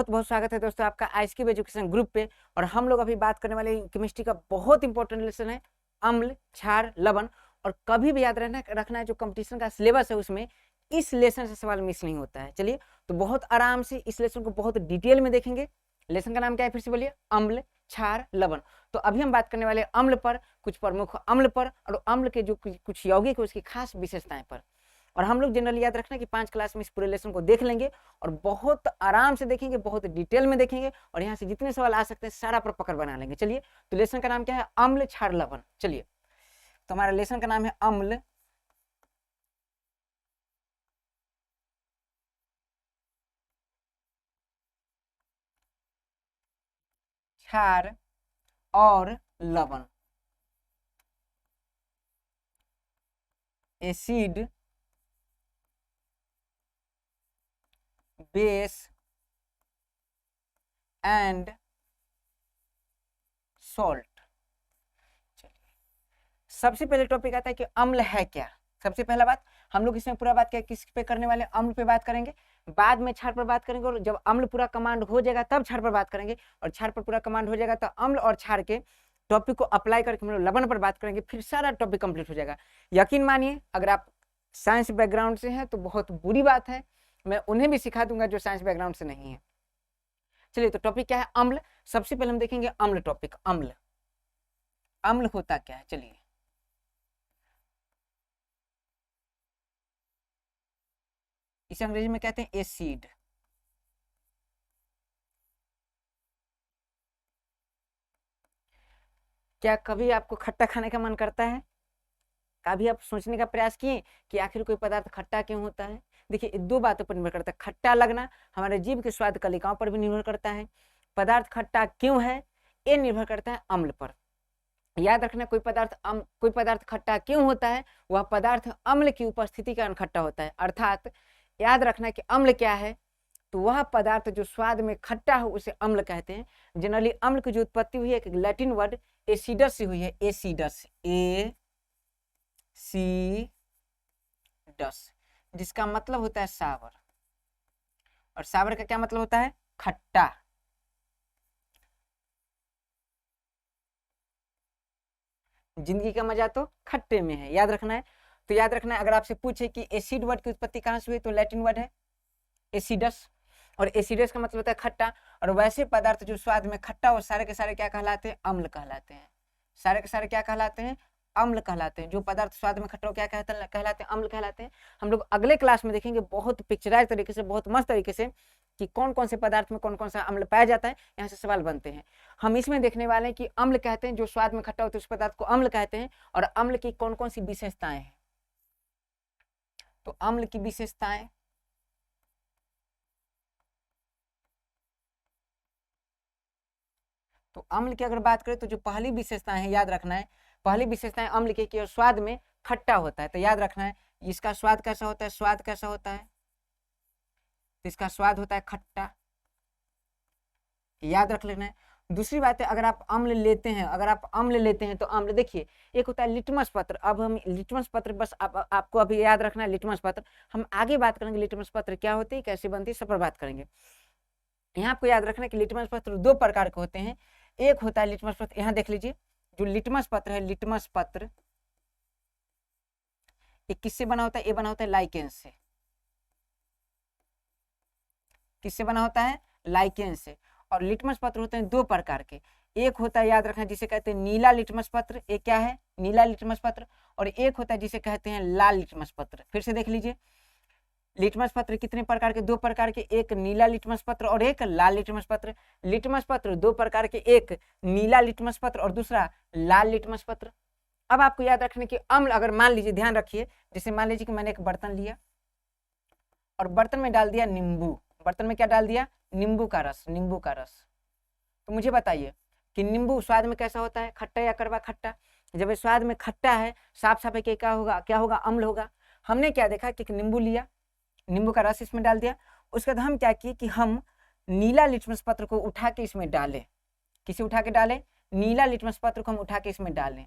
बहुत बहुत स्वागत है दोस्तों आपका आईएसक्यूब एजुकेशन ग्रुप पे। और हम लोग अभी बात करने वाले केमिस्ट्री का बहुत इंपॉर्टेंट लेसन है अम्ल क्षार लवण। और कभी भी याद रखना है जो कंपटीशन का सिलेबस है उसमें इस लेसन से सवाल मिस नहीं होता है। चलिए तो बहुत आराम से इस लेसन को बहुत डिटेल में देखेंगे। लेसन का नाम क्या है फिर से बोलिए, अम्ल क्षार लवण। तो अभी हम बात करने वाले अम्ल पर, कुछ प्रमुख अम्ल पर और अम्ल के जो कुछ यौगिक है उसकी खास विशेषताएं पर। और हम लोग जनरली याद रखना कि 5 क्लास में इस पूरे लेसन को देख लेंगे और बहुत आराम से देखेंगे, बहुत डिटेल में देखेंगे और यहाँ से जितने सवाल आ सकते हैं सारा पर पकड़ बना लेंगे। चलिए तो लेसन का नाम क्या है, अम्ल क्षार लवण। चलिए तो हमारा लेसन का नाम है अम्ल क्षार और लवण। Acid base and salt. सबसे पहले टॉपिक आता है कि अम्ल है क्या। सबसे पहला बात हम लोग इसमें पूरा बात क्या किस पे करने वाले, अम्ल पे बात करेंगे, बाद में क्षार पर बात करेंगे और जब अम्ल पूरा कमांड हो जाएगा तब क्षार पर बात करेंगे और क्षार पर पूरा कमांड हो जाएगा तो अम्ल और क्षार के टॉपिक को अप्लाई करके हम लोग लवण पर बात करेंगे, फिर सारा टॉपिक कंप्लीट हो जाएगा। यकीन मानिए अगर आप साइंस बैकग्राउंड से हैं तो बहुत बुरी बात है, मैं उन्हें भी सिखा दूंगा जो साइंस बैकग्राउंड से नहीं है। चलिए तो टॉपिक क्या है, अम्ल। सबसे पहले हम देखेंगे अम्ल टॉपिक। अम्ल अम्ल होता क्या है, चलिए इसे अंग्रेजी में कहते हैं एसिड। क्या कभी आपको खट्टा खाने का मन करता है? कभी आप सोचने का प्रयास किए कि आखिर कोई पदार्थ खट्टा क्यों होता है? देखिए दो बातों पर निर्भर करता है। खट्टा लगना हमारे जीभ के स्वाद कलिकाओं पर भी निर्भर करता है। पदार्थ खट्टा क्यों है ये निर्भर करता है अम्ल पर। याद रखना कोई पदार्थ खट्टा क्यों होता है, वह पदार्थ अम्ल की उपस्थिति के कारण खट्टा होता है। अर्थात याद रखना कि अम्ल क्या है, तो वह पदार्थ जो स्वाद में खट्टा हो उसे अम्ल कहते हैं। जनरली अम्ल की जो उत्पत्ति हुई है एक लैटिन वर्ड एसिडस से हुई है। एसिडस, ए सी डस, जिसका मतलब होता है सावर। और सावर का क्या मतलब होता है, खट्टा। जिंदगी का मजा तो खट्टे में है, याद रखना है। तो याद रखना है अगर आपसे पूछे कि एसिड वर्ड की उत्पत्ति कहां से हुई तो लैटिन वर्ड है एसिडस। और एसिडस का मतलब होता है खट्टा। और वैसे पदार्थ जो स्वाद में खट्टा हो सारे के सारे क्या कहलाते हैं, अम्ल कहलाते हैं। सारे के सारे क्या कहलाते हैं, अम्ल कहलाते हैं। जो पदार्थ स्वाद में खट्टा हो क्या कहलाते हैं, अम्ल कहलाते हैं। हम लोग अगले क्लास में देखेंगे बहुत पिक्चराइज तरीके से, बहुत मस्त तरीके से कि कौन कौन से पदार्थ में कौन कौन सा अम्ल पाया जाता है, यहाँ से सवाल बनते हैं। हम इसमें देखने वाले हैं कि अम्ल कहते हैं जो स्वाद में खट्टा होता है उस पदार्थ को अम्ल कहते हैं। और अम्ल की कौन कौन सी विशेषताएं हैं, तो अम्ल की विशेषताएं तो अम्ल की अगर बात करें तो जो पहली विशेषताएं है याद रखना है, पहली विशेषताएं अम्ल की कि स्वाद में खट्टा होता है। तो याद रखना है इसका स्वाद कैसा होता है, स्वाद कैसा होता है, तो इसका स्वाद होता है खट्टा, याद रख लेना है। दूसरी बात है अगर आप अम्ल लेते हैं, तो अम्ल देखिए एक होता है लिटमस पत्र। अब हम लिटमस पत्र बस आपको अभी याद रखना है लिटमस पत्र। हम आगे बात करेंगे लिटमस पत्र क्या होती है, कैसे बनती है, सब पर बात करेंगे। यहाँ आपको याद रखना है कि लिटमस पत्र दो प्रकार के होते हैं। एक होता है लिटमस पत्र, यहाँ देख लीजिए जो लिटमस पत्र है, लिटमस पत्र ये किससे बना होता है, ये बना होता है लाइकेन से। किससे बना होता है, लाइकेन से। और लिटमस पत्र होते हैं दो प्रकार के। एक होता है याद रखना जिसे कहते हैं नीला लिटमस पत्र, एक क्या है, नीला लिटमस पत्र। और एक होता है जिसे कहते हैं लाल लिटमस पत्र। फिर से देख लीजिए लिटमस पत्र कितने प्रकार के, दो प्रकार के, एक नीला लिटमस पत्र और एक लाल लिटमस पत्र। लिटमस पत्र दो प्रकार के, एक नीला लिटमस पत्र और दूसरा लाल लिटमस पत्र। अब आपको याद रखने की अम्ल अगर मान लीजिए, ध्यान रखिए, जैसे मान लीजिए कि मैंने एक बर्तन लिया और बर्तन में डाल दिया नींबू। बर्तन में क्या डाल दिया, नींबू का रस, नींबू का रस। तो मुझे बताइए कि नींबू स्वाद में कैसा होता है, खट्टा या कड़वा, खट्टा। जब स्वाद में खट्टा है साफ साफ है क्या होगा, क्या होगा, अम्ल होगा। हमने क्या देखा कि नींबू लिया, नींबू का रस इसमें डाल दिया, उसके बाद हम क्या किए कि हम नीला लिटमस पत्र को उठा के इसमें डालें। किसे उठा के डालें, नीला लिटमस पत्र को हम उठा के इसमें डालें।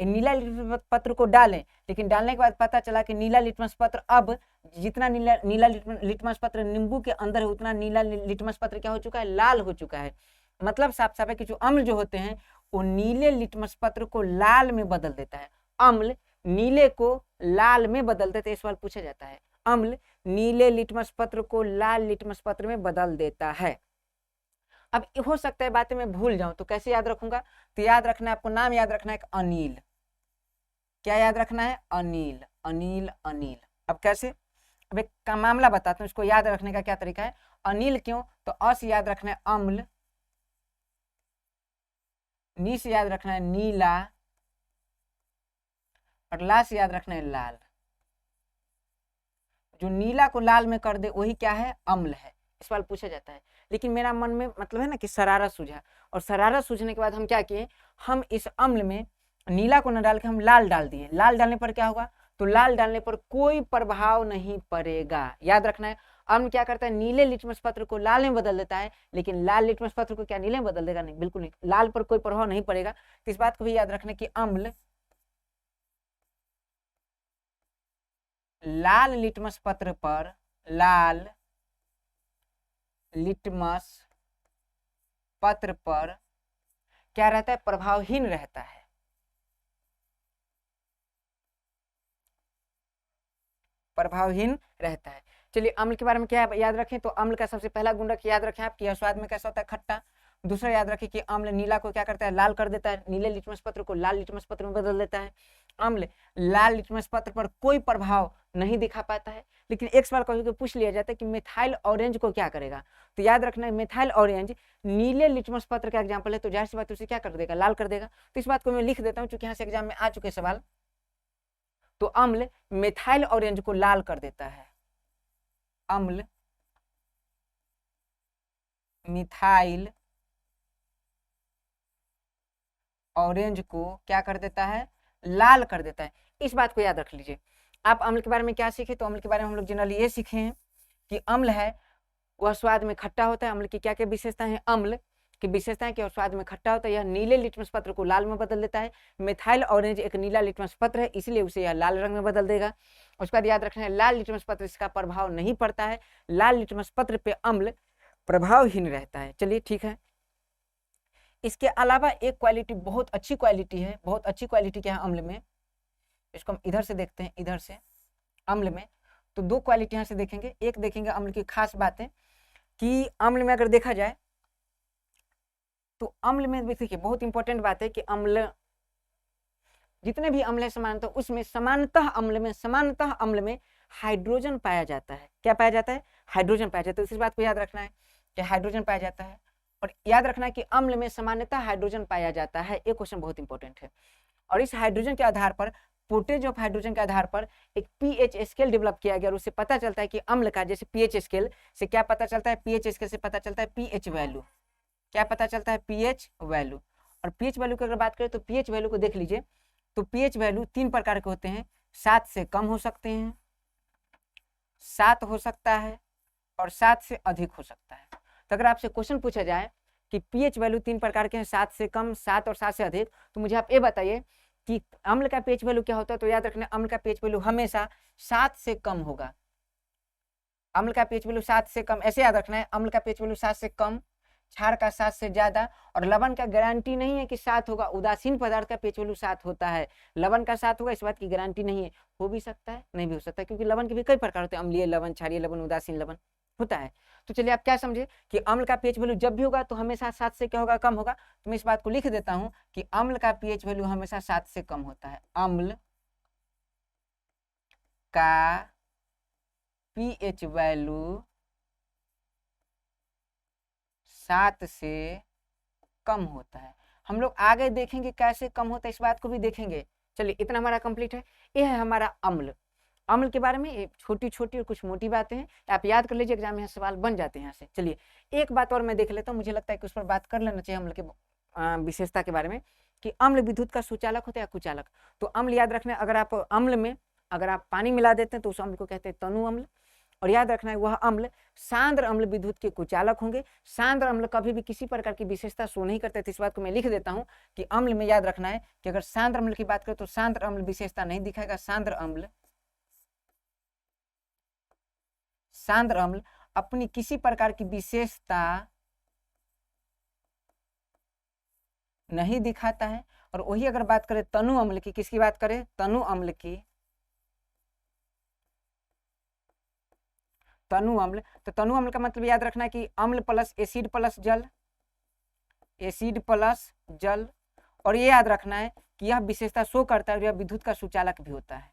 ये नीला लिटमस पत्र को डालें, लेकिन डालने के बाद पता चला कि नीला लिटमस पत्र अब जितना नीला लिटमस पत्र नींबू के अंदर है उतना नीला लिटमस पत्र क्या हो चुका है, लाल हो चुका है। मतलब साफ साफ है कि जो अम्ल जो होते हैं वो नीले लिटमस पत्र को लाल में बदल देता है। अम्ल नीले को लाल में बदल देते, सवाल पूछा जाता है। अम्ल नीले लिटमस पत्र को लाल लिटमस पत्र में बदल देता है। अब हो सकता है बातें मैं भूल जाऊं, तो कैसे याद रखूंगा, तो याद रखना है आपको, नाम याद रखना है अनिल। क्या याद रखना है, अनिल अनिल अनिल। अब कैसे, अब एक का मामला बताता हूं, इसको याद रखने का क्या तरीका है। अनिल क्यों, तो अ से याद रखना है अम्ल, नी से याद रखना है नीला, और ला से याद रखना है लाल। जो नीला को लाल में कर दे वही क्या है, अम्ल है। सवाल पूछा जाता है। लेकिन मेरा मन में मतलब है ना कि शरारत सूझा, और शरारत सूझने के बाद हम क्या किए, हम इस अम्ल में नीला को न डाल के हम लाल डाल दिए। लाल डालने पर क्या होगा, तो लाल डालने पर कोई प्रभाव नहीं पड़ेगा। याद रखना है, अम्ल क्या करता है, नीले लिटमस पत्र को लाल में बदल देता है, लेकिन लाल लिटमस पत्र को क्या नीले में बदल देगा, नहीं, बिल्कुल नहीं, लाल पर कोई प्रभाव नहीं पड़ेगा। तो इस बात को भी याद रखना कि अम्ल लाल लिटमस पत्र पर, लाल लिटमस पत्र पर क्या रहता है, प्रभावहीन रहता है। प्रभावहीन रहता है। चलिए अम्ल के बारे में क्या याद रखें, तो अम्ल का सबसे पहला गुणक याद रखें आप कि यह स्वाद में कैसा होता है, खट्टा। दूसरा याद रखें कि अम्ल नीला को क्या करता है, लाल कर देता है, नीले लिटमस पत्र को लाल लिटमस पत्र में बदल देता है। अम्ल लाल लिटमस पत्र पर कोई प्रभाव नहीं दिखा पाता है। लेकिन एक सवाल कभी पूछ लिया जाता है कि मिथाइल ऑरेंज को क्या करेगा, तो याद रखना है मिथाइल ऑरेंज नीले लिटमस पत्र का एग्जाम्पल है, तो जाहिर सी बात उसे क्या कर देगा, लाल कर देगा। तो इस बात को मैं लिख देता हूँ चूंकि यहाँ से एग्जाम में आ चुके सवाल। तो अम्ल मिथाइल ऑरेंज को लाल कर देता है। अम्ल मिथाइल ऑरेंज को क्या कर देता है, लाल कर देता है। इस बात को याद रख लीजिए। आप अम्ल के बारे में क्या सीखे, तो अम्ल के बारे में हम लोग जनरली ये सीखे हैं कि अम्ल है वह स्वाद में खट्टा होता है। अम्ल की क्या क्या विशेषताएं हैं, अम्ल की विशेषताएं कि स्वाद में खट्टा होता है, यह नीले लिटमस पत्र को लाल में बदल देता है। मिथाइल ऑरेंज एक नीला लिटमस पत्र है, इसलिए उसे यह लाल रंग में बदल देगा। उसके बाद याद रखना है लाल लिटमस पत्र इसका प्रभाव नहीं पड़ता है, लाल लिटमस पत्र पे अम्ल प्रभावहीन रहता है। चलिए ठीक है। इसके अलावा एक क्वालिटी बहुत अच्छी क्वालिटी है, बहुत अच्छी क्वालिटी क्या है अम्ल में, इसको हम इधर से देखते हैं, इधर से अम्ल में तो दो क्वालिटी यहाँ से देखेंगे। एक देखेंगे अम्ल की खास बातें कि अम्ल में अगर देखा जाए तो अम्ल में देखिए बहुत इंपॉर्टेंट बात है कि अम्ल जितने भी अम्ल है समानतः उसमें समानतः अम्ल में हाइड्रोजन पाया जाता है। क्या पाया जाता है, हाइड्रोजन पाया जाता है। तो इस बात को याद रखना है कि हाइड्रोजन पाया जाता है, और याद रखना है कि अम्ल में सामान्यतः हाइड्रोजन पाया जाता है। एक क्वेश्चन बहुत इंपॉर्टेंट है। और इस हाइड्रोजन के आधार पर, पोर्टेज ऑफ हाइड्रोजन के आधार पर एक पीएच स्केल डेवलप किया गया, और उससे पता चलता है कि अम्ल का जैसे पीएच स्केल से क्या पता चलता है, पीएच स्केल से पता चलता है पीएच वैल्यू। क्या पता चलता है, पीएच वैल्यू। और पीएच वैल्यू की अगर बात करें तो पीएच वैल्यू को देख लीजिए, तो पीएच वैल्यू 3 प्रकार के होते हैं। 7 से कम हो सकते हैं, 7 हो सकता है, और 7 से अधिक हो सकता है। तो अगर आपसे क्वेश्चन पूछा जाए कि पीएच वैल्यू 3 प्रकार के हैं, 7 से कम, 7 और 7 से अधिक, तो मुझे आप ये बताइए कि अम्ल का पीएच वैल्यू क्या होता है। तो याद रखना अम्ल का पीएच वैल्यू हमेशा 7 से कम होगा। अम्ल का पीएच वैल्यू 7 से कम, ऐसे याद रखना है, अम्ल का पीएच वैल्यू 7 से कम, क्षार का 7 से ज्यादा, और लवण का गारंटी नहीं है कि 7 होगा। उदासीन पदार्थ का पीएच वैल्यू 7 होता है, लवण का 7 होगा इस बात की गारंटी नहीं है। हो भी सकता है, नहीं भी हो सकता, क्योंकि लवण के भी कई प्रकार होते हैं, अम्लीय लवण, क्षारीय लवण, उदासीन लवण होता है। तो चलिए आप क्या समझे कि अम्ल का पीएच वैल्यू जब भी होगा तो हमेशा 7 से क्या होगा, कम होगा। तो मैं इस बात को लिख देता हूं कि अम्ल का पीएच वैल्यू हमेशा 7 से कम होता है। अम्ल का पीएच वैल्यू 7 से कम होता है। हम लोग आगे देखेंगे कैसे कम होता है, इस बात को भी देखेंगे। चलिए इतना हमारा कंप्लीट है। ये है हमारा अम्ल। अम्ल के बारे में छोटी छोटी और कुछ मोटी बातें हैं, आप याद कर लीजिए, एग्जाम में सवाल बन जाते हैं यहाँ से। चलिए एक बात और मैं देख लेता हूँ, मुझे लगता है कि उस पर बात कर लेना चाहिए अम्ल के विशेषता के बारे में, कि अम्ल विद्युत का सुचालक होता है या कुचालक। तो अम्ल याद रखना, अगर आप अम्ल में अगर आप पानी मिला देते हैं तो उस अम्ल को कहते हैं तनु अम्ल, और याद रखना है वह अम्ल सांद्र अम्ल विद्युत के कुचालक होंगे। सांद्र अम्ल कभी भी किसी प्रकार की विशेषता शो नहीं करते थे, इस बात को मैं लिख देता हूं कि अम्ल में याद रखना है कि अगर सांद्र अम्ल की बात करें तो सांद्र अम्ल विशेषता नहीं दिखाएगा। सांद्र अम्ल अपनी किसी प्रकार की विशेषता नहीं दिखाता है। और वही अगर बात करें तनु अम्ल की, किसकी बात करें, तनु अम्ल की, तनु अम्ल, तो तनु अम्ल का मतलब याद रखना है कि अम्ल प्लस एसिड प्लस जल, एसिड प्लस जल। और ये याद रखना है कि यह विशेषता शो करता है और यह विद्युत का सुचालक भी होता है।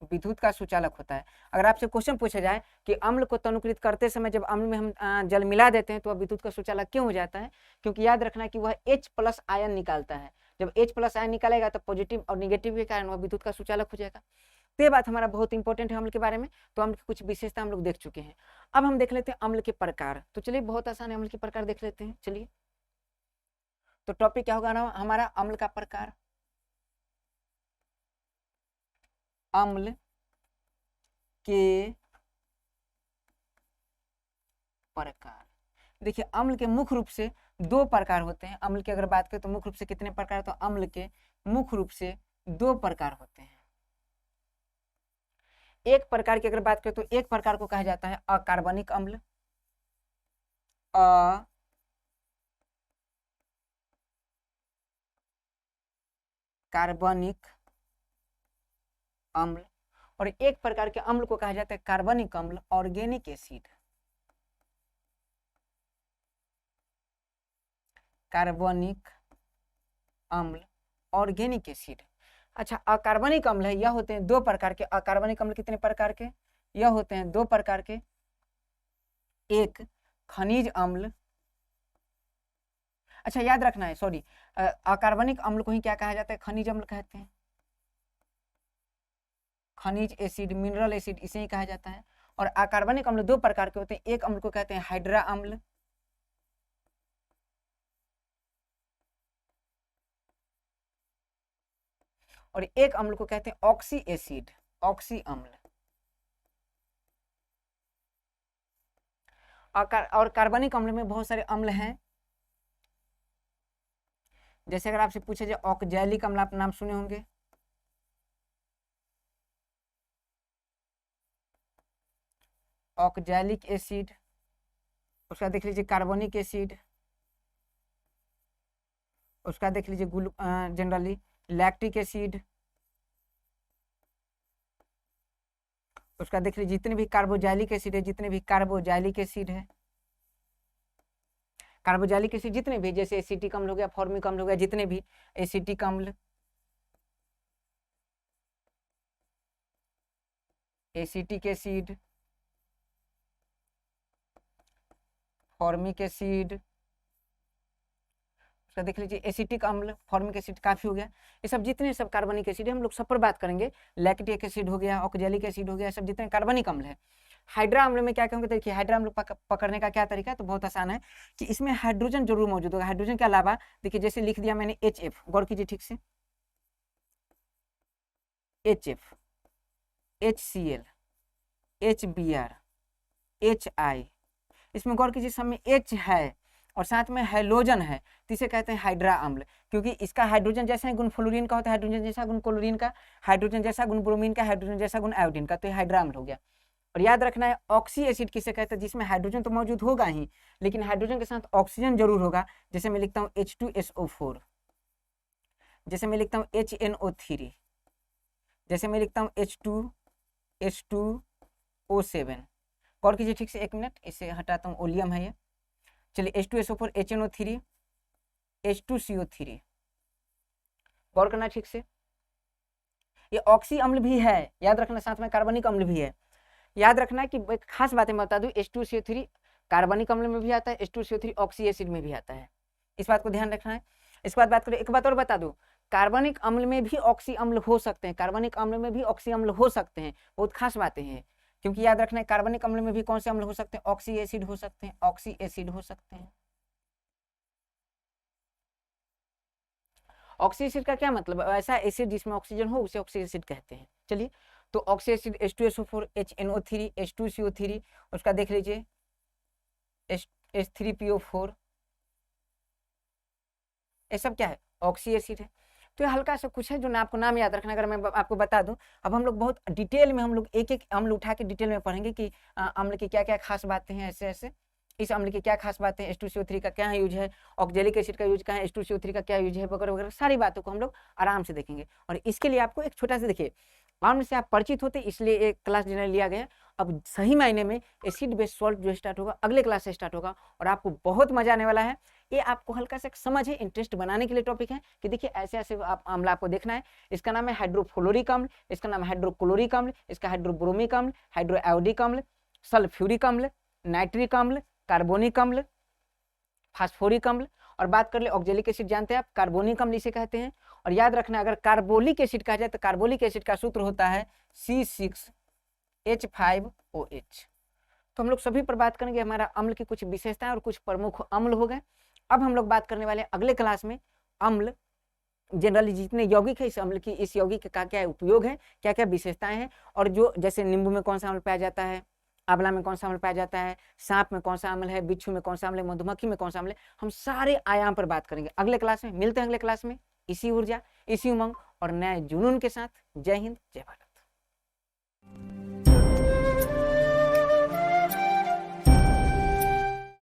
विद्युत का सुचालक होता है। अगर आपसे क्वेश्चन पूछा जाए कि अम्ल को तनुकृत करते समय जब अम्ल में हम जल मिला देते हैं तो वह विद्युत का सुचालक क्यों हो जाता है, क्योंकि याद रखना है कि वह H+ आयन निकालता है। जब H+ आयन निकालेगा तो पॉजिटिव और निगेटिव के कारण वह विद्युत का सुचालक हो जाएगा। तो ये बात हमारा बहुत इंपॉर्टेंट है अम्ल के बारे में। तो अम्ल की कुछ विशेषता हम लोग देख चुके हैं। अब हम देख लेते हैं अम्ल के प्रकार। तो चलिए बहुत आसान है, अम्ल के प्रकार देख लेते हैं। चलिए तो टॉपिक क्या होगा हमारा, अम्ल का प्रकार। अम्ल के प्रकार, देखिए अम्ल के मुख्य रूप से 2 प्रकार होते हैं। अम्ल की अगर बात करें तो मुख्य रूप से कितने प्रकार, तो अम्ल के मुख्य रूप से 2 प्रकार होते हैं। एक प्रकार की अगर बात करें तो एक प्रकार को कहा जाता है अकार्बनिक अम्ल, कार्बनिक अम्ल। और एक प्रकार के अम्ल को कहा जाता है कार्बनिक अम्ल, ऑर्गेनिक एसिड, कार्बनिक अम्ल, ऑर्गेनिक एसिड। अच्छा, अकार्बनिक अम्ल है, यह होते हैं 2 प्रकार के। अकार्बनिक अम्ल कितने प्रकार के, यह होते हैं 2 प्रकार के। एक खनिज अम्ल, अच्छा याद रखना है, सॉरी, अकार्बनिक अम्ल को ही क्या कहा जाता है, खनिज अम्ल कहते हैं। खनिज एसिड, मिनरल एसिड, इसे ही कहा जाता है। और अकार्बनिक अम्ल 2 प्रकार के होते हैं। एक अम्ल को कहते हैं हाइड्रा अम्ल, और एक अम्ल को कहते हैं ऑक्सी एसिड, ऑक्सी अम्ल। और कार्बनिक अम्ल में बहुत सारे अम्ल हैं। जैसे अगर आपसे पूछे जाए ऑक्जैलिक अम्ल, आप नाम सुने होंगे, ऑक्जैलिक एसिड। उसका देख लीजिए कार्बोनिक एसिड, उसका देख लीजिए जनरली लैक्टिक एसिड, उसका देख लीजिए जितने भी कार्बोजाइलिक एसिड है, जितने भी कार्बोजाइलिक एसिड है, कार्बोजाइलिक एसिड जितने भी, जैसे एसिटिक अम्ल हो गया, फॉर्मिक अम्ल हो गया, जितने भी एसिटिक अम्ल, एसिटिक एसिड, फॉर्मिक एसिड, उसका देख लीजिए एसिटिक अम्ल, फॉर्मिक एसिड, काफी हो गया। ये सब जितने सब कार्बनिक एसिड है, हम लोग सब पर बात करेंगे। लैक्टिक एसिड हो गया, ऑक्जैलिक एसिड हो गया, सब जितने कार्बनिक अम्ल है। हाइड्रा अम्ल में क्या कहोगे, देखिए हाइड्रा अम्ल पकड़ने का क्या तरीका है, तो बहुत आसान है कि इसमें हाइड्रोजन जरूर मौजूद होगा। हाइड्रोजन के अलावा देखिए जैसे लिख दिया मैंने HF, गौर कीजिए ठीक से, HF, HCl, HBr, HI, इसमें गौर कीजिए सब में H है और साथ में हाइड्रोजन है, तो इसे कहते हैं हाइड्रा अम्ल। क्योंकि इसका हाइड्रोजन जैसा गुण फ्लोरीन का होता है, हाइड्रोजन जैसा गुण क्लोरीन का, हाइड्रोजन जैसा गुण ब्रोमीन का, हाइड्रोजन जैसा गुण आयोडीन का, तो ये हाइड्रा अम्ल हो गया। और याद रखना है ऑक्सी एसिड किसे कहते हैं, जिसमें हाइड्रोजन तो मौजूद होगा ही, लेकिन हाइड्रोजन के साथ ऑक्सीजन जरूर होगा। जैसे मैं लिखता हूँ H2SO4, जैसे मैं लिखता हूँ HNO3, जैसे मैं लिखता हूँ H2O7। गौर कीजिए ठीक से, 1 मिनट इसे हटाता हूँ, ओलियम है ये। चलिए H2SO4, HNO3, H2CO3, गौर करना ठीक से, ये ऑक्सी अम्ल भी है, याद रखना, साथ में कार्बनिक अम्ल भी है। याद रखना कि एक खास बात मैं बता दूं, H2CO3 कार्बनिक अम्ल में भी आता है, H2CO3 ऑक्सी एसिड में भी आता है, इस बात को ध्यान रखना है। इसके बाद बात करें, एक बात और बता दूं, कार्बनिक अम्ल में भी ऑक्सी अम्ल हो सकते हैं, कार्बनिक अम्ल में भी ऑक्सी अम्ल हो सकते हैं, बहुत खास बातें हैं। क्योंकि याद रखना है कार्बनिक अम्ल में भी कौन से अम्ल हो सकते हैं, ऑक्सी एसिड हो सकते हैं, ऑक्सी एसिड हो सकते हैं। ऑक्सी एसिड का क्या मतलब, ऐसा एसिड जिसमें ऑक्सीजन हो उसे ऑक्सी एसिड कहते हैं। चलिए, तो oxy acid H2SO4 HNO3 H2CO3, उसका देख लीजिए H3PO4, ये सब क्या है, ऑक्सी एसिड है। तो ये हल्का सा कुछ है जो ना आपको नाम याद रखना। अगर मैं आपको बता दूं, अब हम लोग बहुत डिटेल में, हम लोग एक एक अम्ल उठा के डिटेल में पढ़ेंगे कि अम्ल की क्या क्या खास बातें हैं, ऐसे ऐसे इस अम्ल की क्या खास बातें हैं, H2CO3 का क्या यूज है, ऑक्जेलिक एसिड का यूज क्या है, H2CO3 का क्या यूज है, वगैरह वगैरह सारी बातों को हम लोग आराम से देखेंगे। और इसके लिए आपको एक छोटा सा, देखिए अम्ल से आप परिचित होते इसलिए एक क्लास जनरल लिया गया। अब सही मायने में एसिड बेस्ड सॉल्ट जो स्टार्ट होगा अगले क्लास से स्टार्ट होगा, और आपको बहुत मजा आने वाला है। ये आपको हल्का सा समझ है, इंटरेस्ट बनाने के लिए टॉपिक है कि देखिए ऐसे ऐसे अम्ल आपको देखना है। इसका नाम है हाइड्रोफ्लोरिक अम्ल, इसका नाम है हाइड्रोक्लोरिक अम्ल, इसका हाइड्रोब्रोमिक अम्ल, हाइड्रोआयोडिक अम्ल, सल्फ्यूरिक अम्ल, नाइट्रिक अम्ल, कार्बोनिक अम्ल, फास्फोरिक अम्ल। और बात कर ले ऑक्जेलिक एसिड, जानते हैं आप, कार्बोनिक अम्ल इसे कहते हैं। और याद रखना, अगर कार्बोलिक एसिड कहा जाए तो कार्बोलिक एसिड का सूत्र होता है C6H5OH। तो हम लोग सभी पर बात करेंगे, हमारा अम्ल की कुछ विशेषताएं और कुछ प्रमुख अम्ल हो गए। अब हम लोग बात करने वाले हैं अगले क्लास में अम्ल जनरली जितने यौगिक है, इस अम्ल की, इस यौगिक का क्या उपयोग है, क्या क्या विशेषताएं हैं, और जो जैसे नींबू में कौन सा अम्ल पाया जाता है, आंवला में कौन सा अम्ल पाया जाता है, सांप में कौन सा अम्ल है, बिच्छू में कौन सा अम्ल है, मधुमक्खी में कौन सा अम्ल है, हम सारे आयाम पर बात करेंगे अगले क्लास में। मिलते हैं अगले क्लास में इसी ऊर्जा, इसी उमंग और नए जुनून के साथ। जय हिंद, जय भारत।